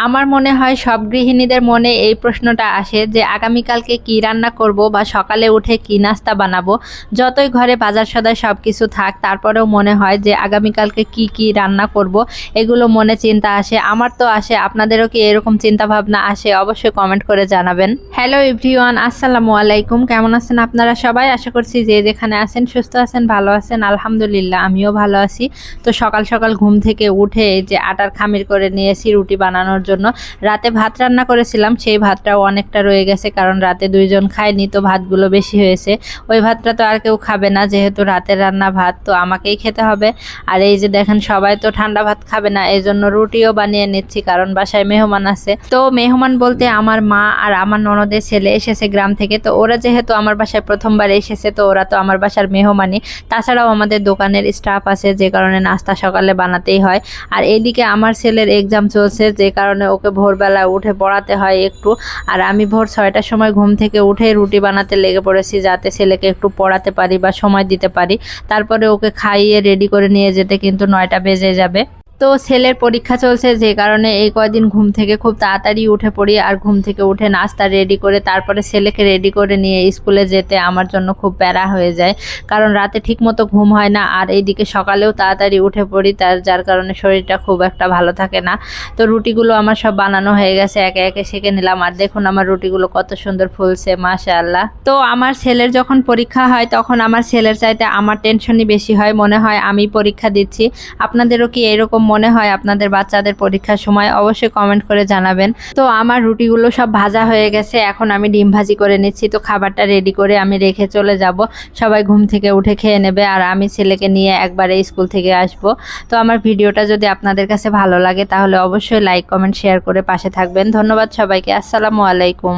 আমার মনে হয় সব গৃহিণীদের মনে এই প্রশ্নটা আসে যে আগামীকালকে কি রান্না করব বা সকালে উঠে কি নাস্তা বানাবো। যতই ঘরে বাজার সদাই সব কিছু থাক তারপরেও মনে হয় যে আগামীকালকে কি কি রান্না করব, এগুলো মনে চিন্তা আসে। আমার তো আসে, আপনাদেরও কি এরকম চিন্তা ভাবনা আসে? অবশ্যই কমেন্ট করে জানাবেন। হ্যালো এভরিওয়ান, আসসালামু আলাইকুম। কেমন আছেন আপনারা সবাই? আশা করছি যে যেখানে আছেন সুস্থ আছেন, ভালো আছেন। আলহামদুলিল্লাহ আমিও ভালো আছি। তো সকাল সকাল ঘুম থেকে উঠে এই যে আটার খামির করে নিয়েছি রুটি বানানোর জন্য। রাতে ভাত রান্না করেছিলাম, সেই ভাতটাও অনেকটা রয়ে গেছে, কারণ রাতে দুইজন খায়নি, তো ভাতগুলো বেশি হয়েছে। ওই ভাতটা তো আর কেউ খাবে না, যেহেতু রাতের রান্না ভাত তো আমাকেই খেতে হবে। আর এই যে দেখেন সবাই তো ঠান্ডা ভাত খাবে না, এই জন্য রুটিও বানিয়ে নিচ্ছি, কারণ বাসায় মেহমান আছে। তো মেহমান বলতে আমার মা আর আমার ননদের ছেলে এসেছে গ্রাম থেকে। তো ওরা যেহেতু আমার বাসায় প্রথমবার এসেছে, তো ওরা তো আমার বাসার মেহমানই। তাছাড়াও আমাদের দোকানের স্টাফ আছে, যে কারণে নাস্তা সকালে বানাতেই হয়। আর এইদিকে আমার ছেলের এক্সাম চলছে, যে কারণে ওকে ভোরবেলা উঠে পড়াতে হয় একটু। আর আমি ভোর 6টার সময় ঘুম থেকে উঠে রুটি বানাতে লেগে পড়েছি, যাতে ছেলেকে একটু পড়াতে পারি বা সময় দিতে পারি। তারপরে ওকে খাইয়ে রেডি করে নিয়ে যেতে কিন্তু 9টা বেজে যাবে। তো ছেলের পরীক্ষা চলছে, যে কারণে এই কয়দিন ঘুম থেকে খুব তাড়াতাড়ি উঠে পড়ি। আর ঘুম থেকে উঠে নাস্তা রেডি করে তারপরে ছেলেকে রেডি করে নিয়ে স্কুলে যেতে আমার জন্য খুব প্যারা হয়ে যায়, কারণ রাতে ঠিক মতো ঘুম হয় না। আর এইদিকে সকালেও তাড়াতাড়ি উঠে পড়ি, যার কারণে শরীরটা খুব একটা ভালো থাকে না। তো রুটিগুলো আমার সব বানানো হয়ে গেছে, একে একে সেঁকে নিলাম। আর দেখুন আমার রুটিগুলো কত সুন্দর ফুলছে, মাশাআল্লাহ। তো আমার ছেলের যখন পরীক্ষা হয় তখন আমার ছেলের চাইতে আমার টেনশনই বেশি হয়, মনে হয় আমি পরীক্ষা দিচ্ছি। আপনাদেরও কি এরকম মনে হয় আপনাদের বাচ্চাদের পরীক্ষার সময়? অবশ্যই কমেন্ট করে জানাবেন। তো আমার রুটিগুলো সব ভাজা হয়ে গেছে, এখন আমি ডিম ভাজি করে নিচ্ছি। তো খাবারটা রেডি করে আমি রেখে চলে যাব, সবাই ঘুম থেকে উঠে খেয়ে নেবে, আর আমি ছেলেকে নিয়ে একবারে স্কুল থেকে আসব। তো আমার ভিডিওটা যদি আপনাদের কাছে ভালো লাগে তাহলে অবশ্যই লাইক কমেন্ট শেয়ার করে পাশে থাকবেন। ধন্যবাদ সবাইকে। আসসালামু আলাইকুম।